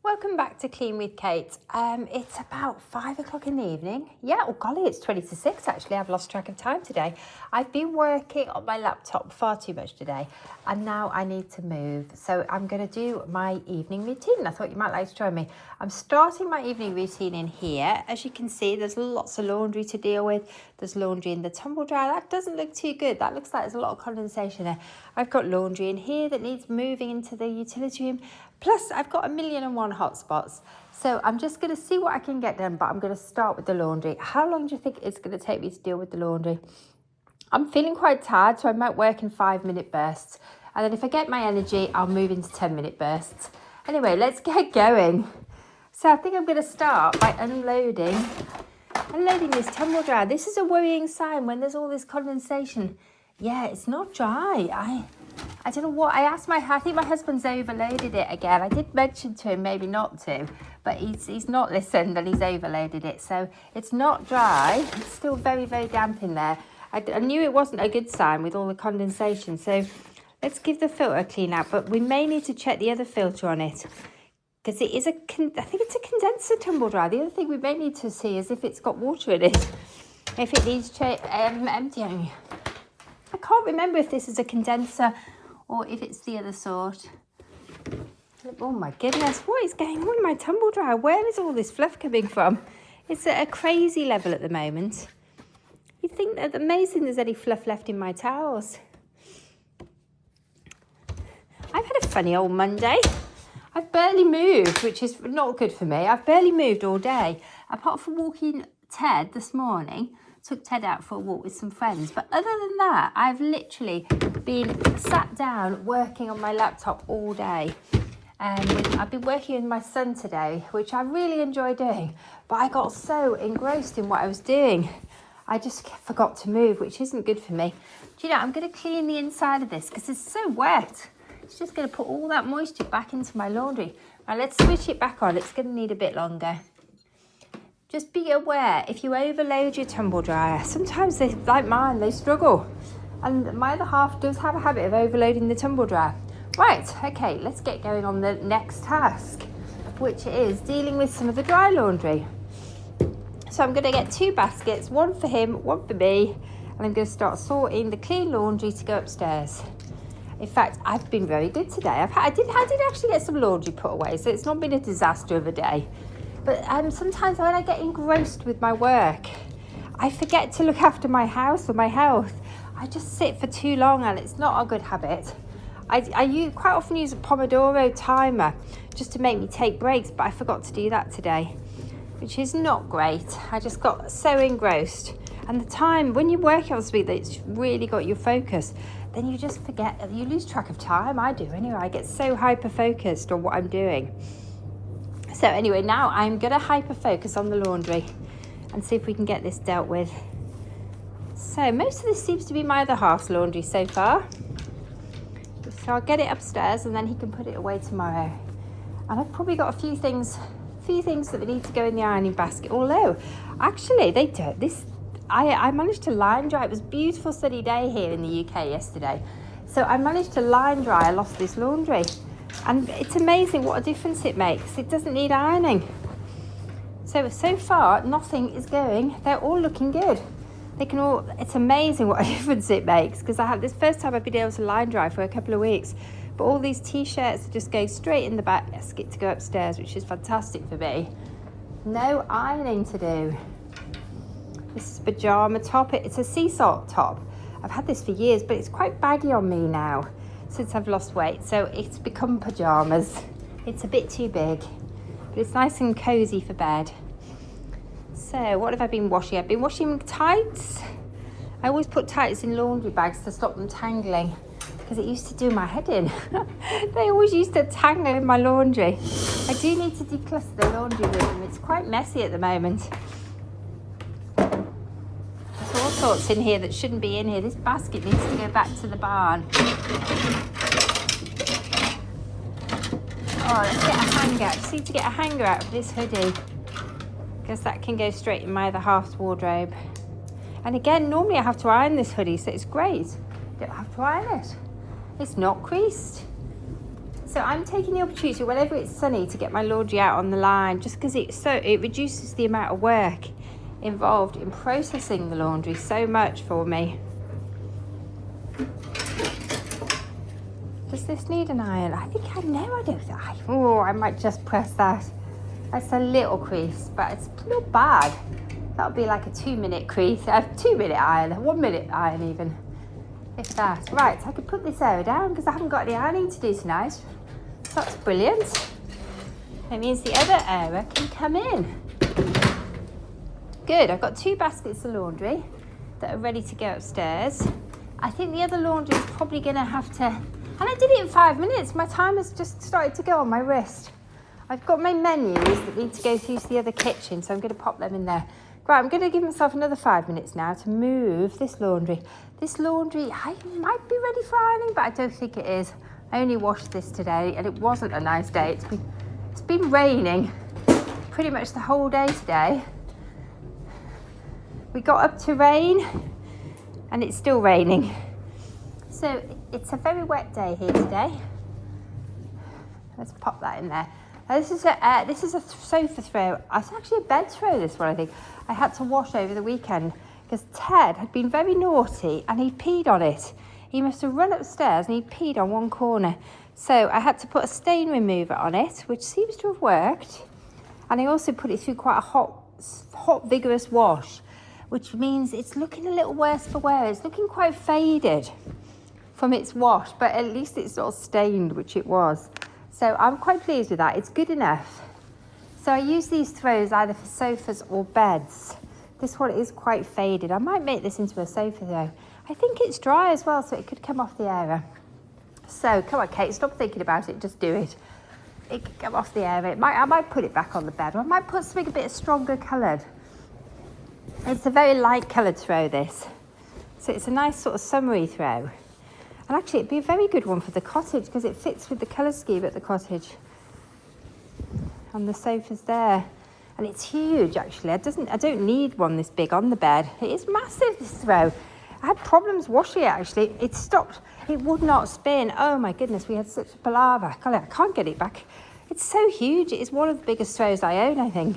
Welcome back to Clean with Kate. It's about 5 o'clock in the evening. Yeah, oh golly, it's 20 to 6 actually. I've lost track of time today. I've been working on my laptop far too much today and now I need to move. So I'm going to do my evening routine. I thought you might like to join me. I'm starting my evening routine in here. As you can see, there's lots of laundry to deal with. There's laundry in the tumble dryer. That doesn't look too good. That looks like there's a lot of condensation there. I've got laundry in here that needs moving into the utility room. Plus, I've got 1,000,001 hotspots. So I'm just going to see what I can get done, but I'm going to start with the laundry. How long do you think it's going to take me to deal with the laundry? I'm feeling quite tired, so I might work in 5-minute bursts. And then if I get my energy, I'll move into 10-minute bursts. Anyway, let's get going. So I think I'm going to start by unloading this tumble dryer. This is a worrying sign when there's all this condensation. Yeah, it's not dry. I don't know what, I think my husband's overloaded it again. I did mention to him maybe not to, but he's not listened and he's overloaded it. So it's not dry. It's still very, very damp in there. I knew it wasn't a good sign with all the condensation. So let's give the filter a clean out, but we may need to check the other filter on it because it is I think it's a condenser tumble dryer. The other thing we may need to see is if it's got water in it, if it needs emptying. I can't remember if this is a condenser or if it's the other sort. Oh my goodness, what is going on in my tumble dryer? Where is all this fluff coming from? It's at a crazy level at the moment. You'd think that amazing there's any fluff left in my towels. I've had a funny old Monday. I've barely moved, which is not good for me. I've barely moved all day, apart from walking Ted this morning. Took Ted out for a walk with some friends. But other than that, I've literally been sat down working on my laptop all day. I've been working with my son today, which I really enjoy doing. But I got so engrossed in what I was doing. I just forgot to move, which isn't good for me. Do you know, I'm going to clean the inside of this because it's so wet. It's just going to put all that moisture back into my laundry. Now let's switch it back on. It's going to need a bit longer. Just be aware, if you overload your tumble dryer, sometimes they, like mine, they struggle. And my other half does have a habit of overloading the tumble dryer. Right, okay, let's get going on the next task, which is dealing with some of the dry laundry. So I'm going to get 2 baskets, one for him, one for me, and I'm going to start sorting the clean laundry to go upstairs. In fact, I've been very good today. I did actually get some laundry put away, so it's not been a disaster of a day. But sometimes when I get engrossed with my work, I forget to look after my house or my health. I just sit for too long and it's not a good habit. I quite often use a Pomodoro timer just to make me take breaks, but I forgot to do that today, which is not great. I just got so engrossed. And the time, when you're working on something that's really got your focus, then you just forget, you lose track of time. I do anyway. I get so hyper-focused on what I'm doing. So anyway, now I'm going to hyper-focus on the laundry and see if we can get this dealt with. So most of this seems to be my other half's laundry so far. So I'll get it upstairs and then he can put it away tomorrow. And I've probably got a few things that need to go in the ironing basket. Although, actually, they don't. I managed to line dry. It was a beautiful sunny day here in the UK yesterday. So I managed to line dry a lot of this laundry. And it's amazing what a difference it makes. It doesn't need ironing. So far, nothing is going. They're all looking good. It's amazing what a difference it makes, because this first time I've been able to line dry for a couple of weeks. But all these t-shirts are just going straight in the basket to go upstairs, which is fantastic for me. No ironing to do. This is a pyjama top. It's a sea salt top. I've had this for years, but it's quite baggy on me now since I've lost weight, so it's become pajamas. It's a bit too big, but it's nice and cozy for bed. So what have I been washing? I've been washing tights. I always put tights in laundry bags to stop them tangling, because it used to do my head in. They always used to tangle in my laundry. I do need to declutter the laundry room. It's quite messy at the moment. There's all sorts in here that shouldn't be in here. This basket needs to go back to the barn. Oh, let's get a hanger. I just need to get a hanger out of this hoodie, because that can go straight in my other half's wardrobe. And again, normally I have to iron this hoodie, so it's great. I don't have to iron it. It's not creased. So I'm taking the opportunity whenever it's sunny to get my laundry out on the line, just because it reduces the amount of work involved in processing the laundry so much for me. Does this need an iron? I think I know I don't think I might just press that. That's a little crease, but it's not bad. That'll be like a 2-minute crease, a 2-minute iron, a 1-minute iron even, if that. Right, I could put this area down because I haven't got any ironing to do tonight. So that's brilliant. That means the other area can come in. Good, I've got 2 baskets of laundry that are ready to go upstairs. I think the other laundry is probably gonna have to, and I did it in 5 minutes. My timer's just started to go on my wrist. I've got my menus that need to go through to the other kitchen, so I'm gonna pop them in there. Right, I'm gonna give myself another 5 minutes now to move this laundry. This laundry, I might be ready for ironing, but I don't think it is. I only washed this today and it wasn't a nice day. It's been raining pretty much the whole day today. We got up to rain and it's still raining. So it's a very wet day here today. Let's pop that in there. This is a sofa throw. It's actually a bed throw, this one, I think. I had to wash over the weekend because Ted had been very naughty and he peed on it. He must have run upstairs and he peed on one corner. So I had to put a stain remover on it, which seems to have worked. And I also put it through quite a hot, vigorous wash, which means it's looking a little worse for wear. It's looking quite faded from its wash, but at least it's not stained, which it was. So I'm quite pleased with that. It's good enough. So I use these throws either for sofas or beds. This one is quite faded. I might make this into a sofa though. I think it's dry as well, so it could come off the area. So come on, Kate, stop thinking about it, just do it. It could come off the area. I might put it back on the bed, or I might put something a bit stronger coloured. It's a very light coloured throw, this. So it's a nice sort of summery throw. And actually it'd be a very good one for the cottage because it fits with the colour scheme at the cottage. And the sofa's there. And it's huge actually. I don't need one this big on the bed. It is massive, this throw. I had problems washing it actually. It stopped, it would not spin. Oh my goodness, we had such a palaver. God, I can't get it back. It's so huge. It is one of the biggest throws I own, I think.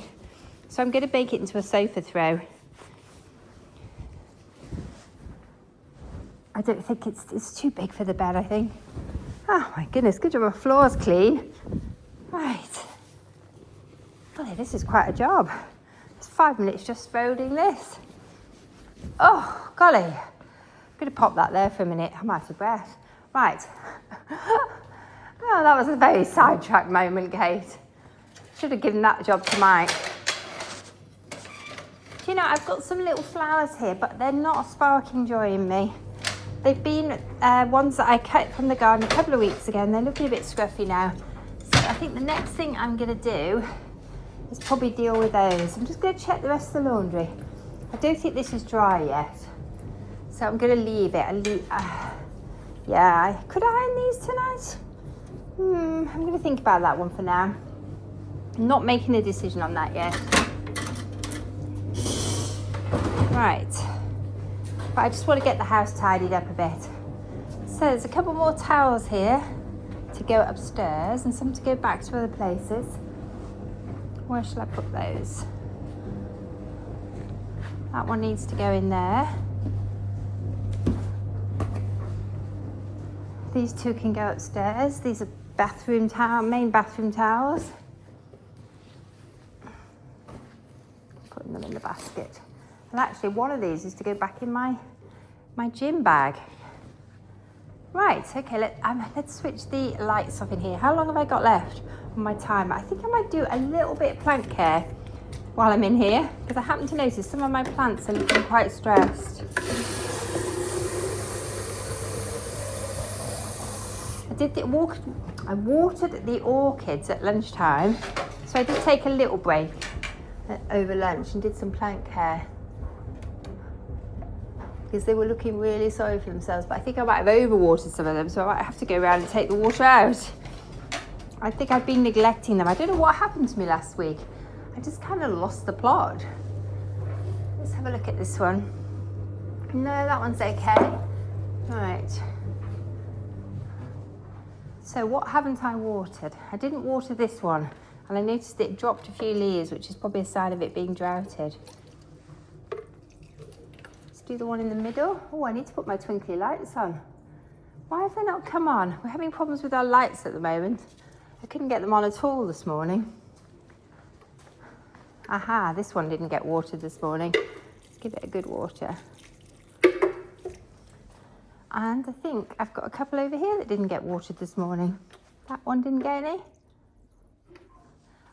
So I'm going to make it into a sofa throw. I don't think it's too big for the bed, I think. Oh my goodness, good job my floor's clean. Right. Golly, this is quite a job. It's 5 minutes just folding this. Oh, golly. I'm going to pop that there for a minute. I'm out of breath. Right. Oh, that was a very sidetracked moment, Kate. Should have given that job to Mike. Do you know, I've got some little flowers here, but they're not sparking joy in me. They've been ones that I cut from the garden a couple of weeks ago, and they're looking a bit scruffy now. So I think the next thing I'm going to do is probably deal with those. I'm just going to check the rest of the laundry. I don't think this is dry yet. So I'm going to leave it. Yeah, could I iron these tonight? I'm going to think about that one for now. I'm not making a decision on that yet. Right. But I just want to get the house tidied up a bit. So there's a couple more towels here to go upstairs and some to go back to other places. Where shall I put those? That one needs to go in there. These two can go upstairs. These are main bathroom towels. Putting them in the basket. And actually one of these is to go back in my gym bag. Right, okay, let's switch the lights off in here. How long have I got left on my timer? I think I might do a little bit of plant care while I'm in here, because I happen to notice some of my plants are looking quite stressed. I watered the orchids at lunchtime, so I did take a little break over lunch and did some plant care because they were looking really sorry for themselves, but I think I might have overwatered some of them, so I might have to go around and take the water out. I think I've been neglecting them. I don't know what happened to me last week. I just kind of lost the plot. Let's have a look at this one. No, that one's okay. Right. So what haven't I watered? I didn't water this one, and I noticed it dropped a few leaves, which is probably a sign of it being droughted. Let's do the one in the middle. Oh, I need to put my twinkly lights on. Why have they not come on? We're having problems with our lights at the moment. I couldn't get them on at all this morning. Aha, this one didn't get watered this morning. Let's give it a good water. And I think I've got a couple over here that didn't get watered this morning. That one didn't get any.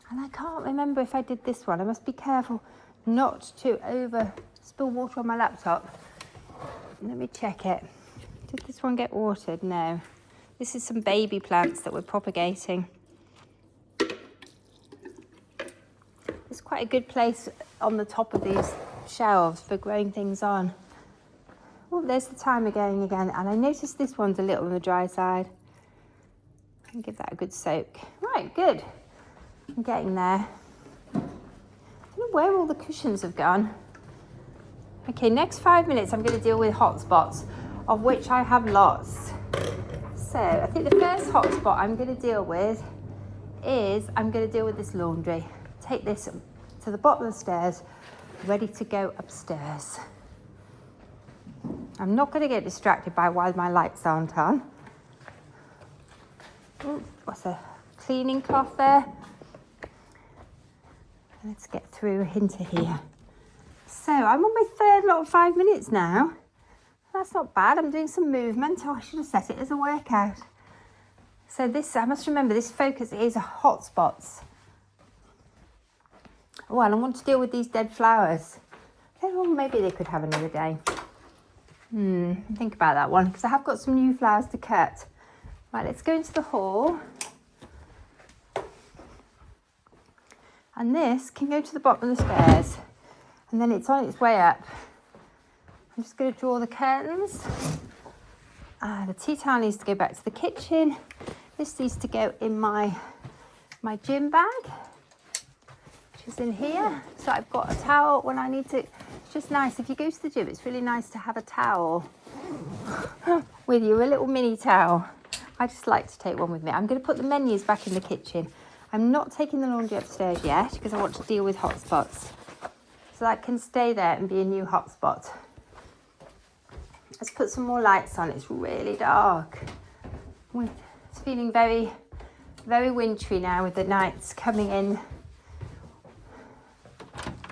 And I can't remember if I did this one. I must be careful not to over spill water on my laptop. Let me check it. Did this one get watered? No. This is some baby plants that we're propagating. It's quite a good place on the top of these shelves for growing things on. Oh, there's the timer going again, and I noticed this one's a little on the dry side. I'll give that a good soak. Right, good. I'm getting there. I don't know where all the cushions have gone. Okay, next 5 minutes I'm going to deal with hot spots, of which I have lots. So I think the first hot spot I'm going to deal with is this laundry. Take this to the bottom of the stairs, ready to go upstairs. I'm not going to get distracted by why my lights aren't on. Ooh, what's a cleaning cloth there? Let's get through into here. So I'm on my third lot of 5 minutes now. That's not bad. I'm doing some movement. Oh, I should have set it as a workout. So this, I must remember, this focus is hot spots. Oh, and I want to deal with these dead flowers. Oh, maybe they could have another day. Think about that one, because I have got some new flowers to cut. Right, let's go into the hall. And this can go to the bottom of the stairs. And then it's on its way up. I'm just going to draw the curtains. The tea towel needs to go back to the kitchen. This needs to go in my gym bag, which is in here. So I've got a towel when I need to. It's just nice. If you go to the gym, it's really nice to have a towel with you, a little mini towel. I just like to take one with me. I'm going to put the menus back in the kitchen. I'm not taking the laundry upstairs yet because I want to deal with hot spots. So that can stay there and be a new hot spot. Let's put some more lights on. It's really dark. It's feeling very, very wintry now with the nights coming in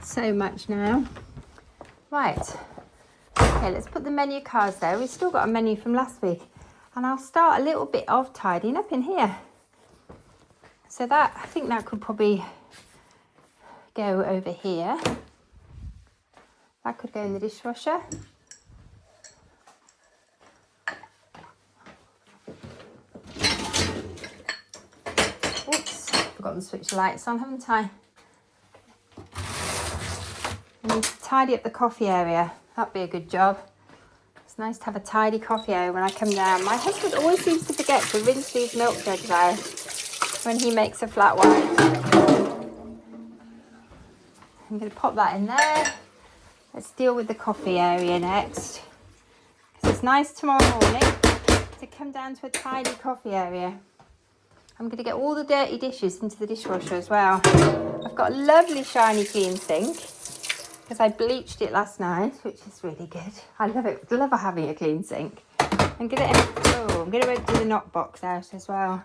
so much now. Right. Okay, let's put the menu cards there. We've still got a menu from last week. And I'll start a little bit of tidying up in here. So that, I think that could probably go over here. That could go in the dishwasher. Oops, forgotten to switch the lights on, haven't I? I need to tidy up the coffee area. That'd be a good job. It's nice to have a tidy coffee area when I come down. My husband always seems to forget to rinse these milk jugs out when he makes a flat white. I'm going to pop that in there. Let's deal with the coffee area next. Because it's nice tomorrow morning to come down to a tidy coffee area. I'm going to get all the dirty dishes into the dishwasher as well. I've got a lovely shiny clean sink because I bleached it last night, which is really good. I love it. Love having a clean sink. I'm going to empty the knock box out as well.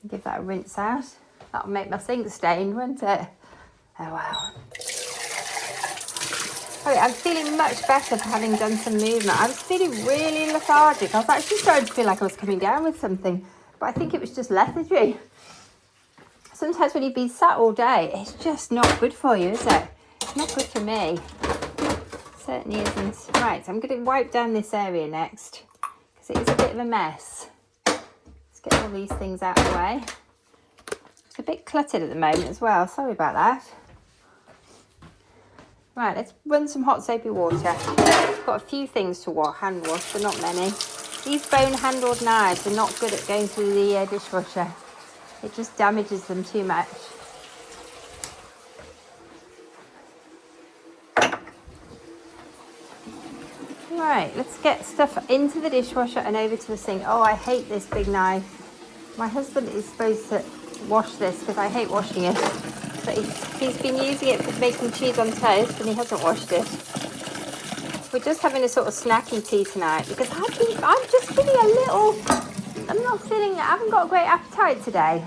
Give that a rinse out. That'll make my sink stained, won't it? Oh wow. Okay, I'm feeling much better for having done some movement. I was feeling really lethargic. I was actually starting to feel like I was coming down with something, but I think it was just lethargy. Sometimes when you've been sat all day, it's just not good for you, is it? It's not good for me. Certainly isn't. Right, I'm going to wipe down this area next because it is a bit of a mess. Let's get all these things out of the way. It's a bit cluttered at the moment as well. Sorry about that. Right, let's run some hot soapy water. Got a few things to hand wash, but not many. These bone-handled knives are not good at going through the dishwasher. It just damages them too much. Right, let's get stuff into the dishwasher and over to the sink. Oh, I hate this big knife. My husband is supposed to wash this because I hate washing it. But he's been using it for making cheese on toast and he hasn't washed it. We're just having a sort of snacky tea tonight because I'm just feeling a little, I haven't got a great appetite today.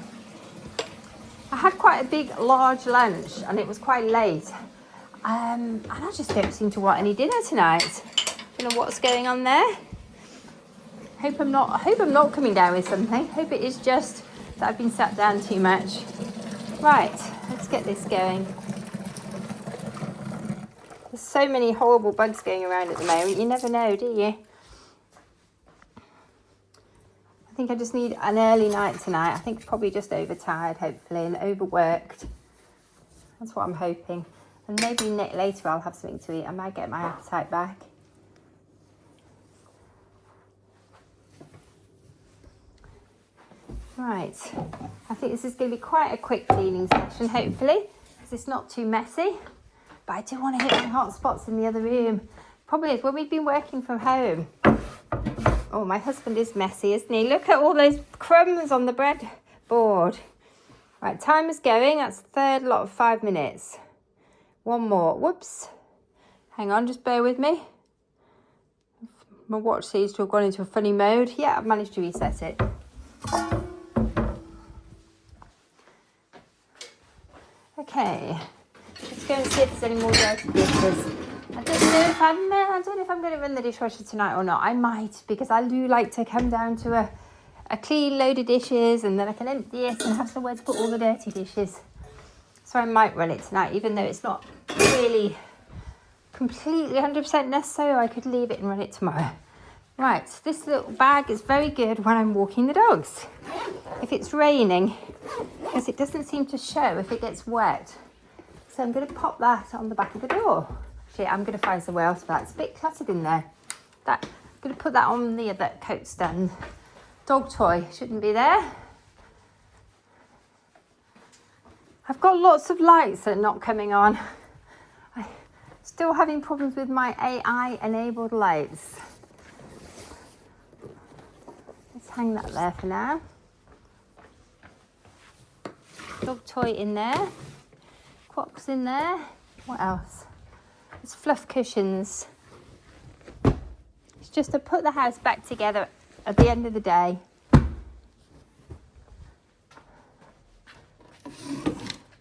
I had quite a big, large lunch and it was quite late. And I just don't seem to want any dinner tonight. I don't know what's going on there. Hope I'm not coming down with something. Hope it is just that I've been sat down too much. Right, let's get this going. There's so many horrible bugs going around at the moment. You never know, do you? I think I just need an early night tonight. I think probably just overtired, hopefully, and overworked. That's what I'm hoping. And maybe later I'll have something to eat. I might get my appetite back. Right, I think this is going to be quite a quick cleaning session, hopefully, because it's not too messy. But I do want to hit my hot spots in the other room. Problem is, when we've been working from home, oh, my husband is messy, isn't he? Look at all those crumbs on the breadboard. Right, timer's going. That's the third lot of 5 minutes. One more. Whoops. Hang on, just bear with me. My watch seems to have gone into a funny mode. Yeah, I've managed to reset it. Okay, let's go and see if there's any more dirty dishes. I don't know if I'm going to run the dishwasher tonight or not. I might, because I do like to come down to a clean load of dishes and then I can empty it and have somewhere to put all the dirty dishes. So I might run it tonight, even though it's not really completely 100% necessary. I could leave it and run it tomorrow. Right, this little bag is very good when I'm walking the dogs. If it's raining, because it doesn't seem to show if it gets wet. So I'm going to pop that on the back of the door. Actually, I'm going to find somewhere else for that. It's a bit cluttered in there. I'm going to put that on the other coat stand. Dog toy shouldn't be there. I've got lots of lights that are not coming on. I'm still having problems with my AI-enabled lights. Let's hang that there for now. Dog toy in there. Crocs in there. What else? There's fluff cushions. It's just to put the house back together at the end of the day.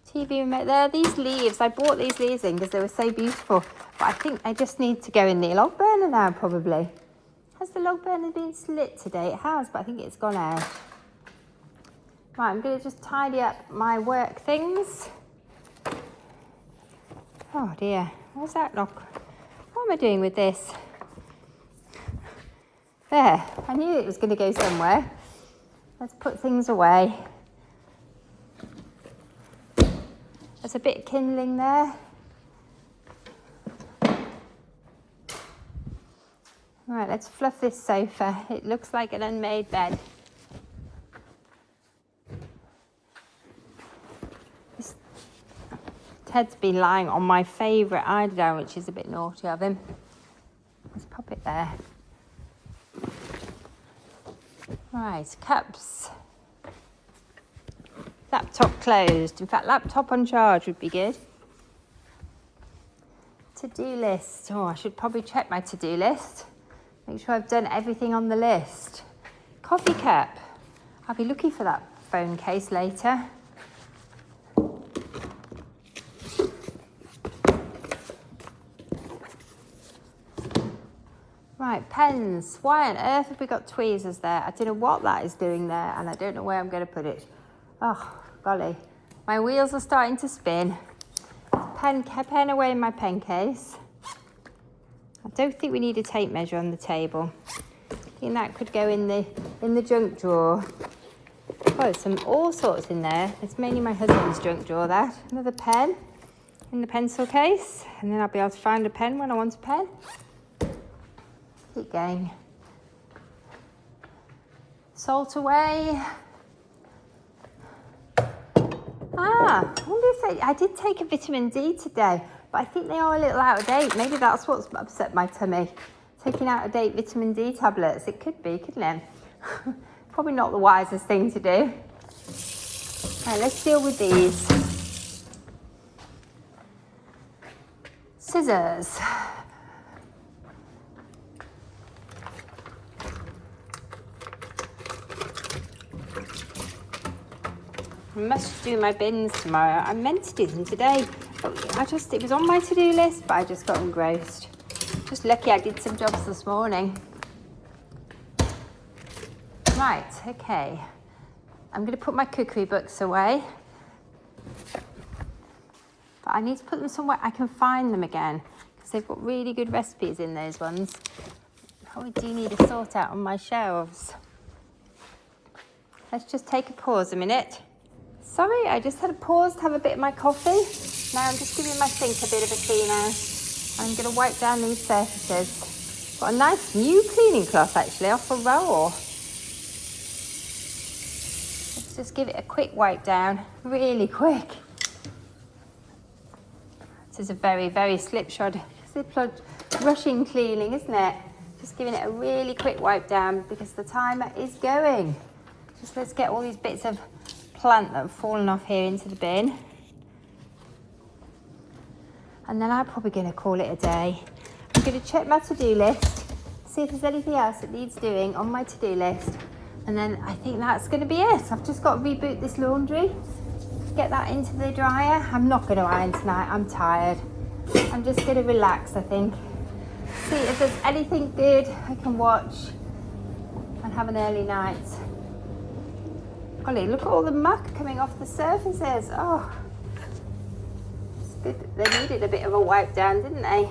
TV remote there. These leaves, I bought these leaves in because they were so beautiful. But I think I just need to go in the log burner now, probably. Has the log burner been lit today? It has, but I think it's gone out. Right, I'm going to just tidy up my work things. Oh dear, where's that lock? What am I doing with this? There, I knew it was going to go somewhere. Let's put things away. There's a bit of kindling there. Right, let's fluff this sofa. It looks like an unmade bed. Ted's been lying on my favourite eiderdown, which is a bit naughty of him. Let's pop it there. Right, cups. Laptop closed. In fact, laptop on charge would be good. To-do list. Oh, I should probably check my to-do list. Make sure I've done everything on the list. Coffee cup. I'll be looking for that phone case later. Right, pens. Why on earth have we got tweezers there? I don't know what that is doing there and I don't know where I'm going to put it. Oh, golly. My wheels are starting to spin. Pen away in my pen case. I don't think we need a tape measure on the table. I think that could go in the junk drawer. Oh, there's all sorts in there. It's mainly my husband's junk drawer, that. Another pen in the pencil case. And then I'll be able to find a pen when I want a pen. Keep going. Salt away. I wonder if I did take a vitamin D today, but I think they are a little out of date. Maybe that's what's upset my tummy. taking out of date vitamin D tablets. It could be, couldn't it? Probably not the wisest thing to do. Right, let's deal with these. Scissors. I must do my bins tomorrow. I meant to do them today. It was on my to-do list, but I just got engrossed. Just lucky I did some jobs this morning. Right, okay. I'm going to put my cookery books away. But I need to put them somewhere I can find them again, because they've got really good recipes in those ones. I do need a sort out on my shelves. Let's just take a pause a minute. Sorry, I just had a pause to have a bit of my coffee. Now I'm just giving my sink a bit of a clean out. I'm going to wipe down these surfaces. Got a nice new cleaning cloth actually off a roll. Let's just give it a quick wipe down, really quick. This is a very, very slipshod rushing cleaning, isn't it? Just giving it a really quick wipe down because the timer is going. Just let's get all these bits of plant that have fallen off here into the bin. And then I'm probably going to call it a day. I'm going to check my to-do list, see if there's anything else that needs doing on my to-do list. And then I think that's going to be it. I've just got to reboot this laundry, get that into the dryer. I'm not going to iron tonight, I'm tired. I'm just going to relax, I think. See if there's anything good I can watch and have an early night. Golly, look at all the muck coming off the surfaces. Oh, it's good that they needed a bit of a wipe down, didn't they?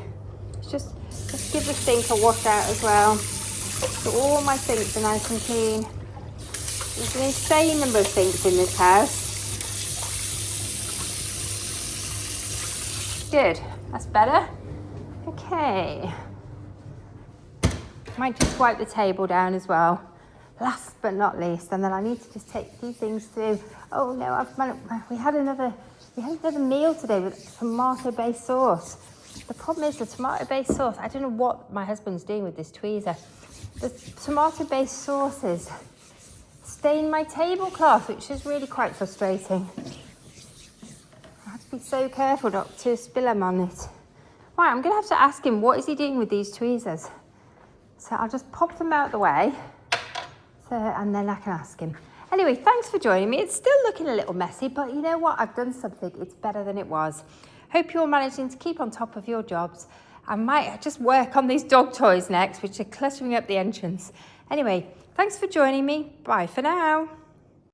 Let's give the sink a wash out as well. So all my sinks are nice and clean. There's an insane number of sinks in this house. Good, that's better. Okay. Might just wipe the table down as well. Last but not least, and then I need to just take a few things through. Oh no, we had another meal today with tomato-based sauce. The problem is the tomato-based sauce, I don't know what my husband's doing with this tweezer. The tomato-based sauces stained my tablecloth, which is really quite frustrating. I have to be so careful not to spill them on it. Right, I'm gonna have to ask him what is he doing with these tweezers. So I'll just pop them out the way. And then I can ask him. Anyway, thanks for joining me. It's still looking a little messy, but you know what? I've done something. It's better than it was. Hope you're managing to keep on top of your jobs. I might just work on these dog toys next, which are cluttering up the entrance. Anyway, thanks for joining me. Bye for now.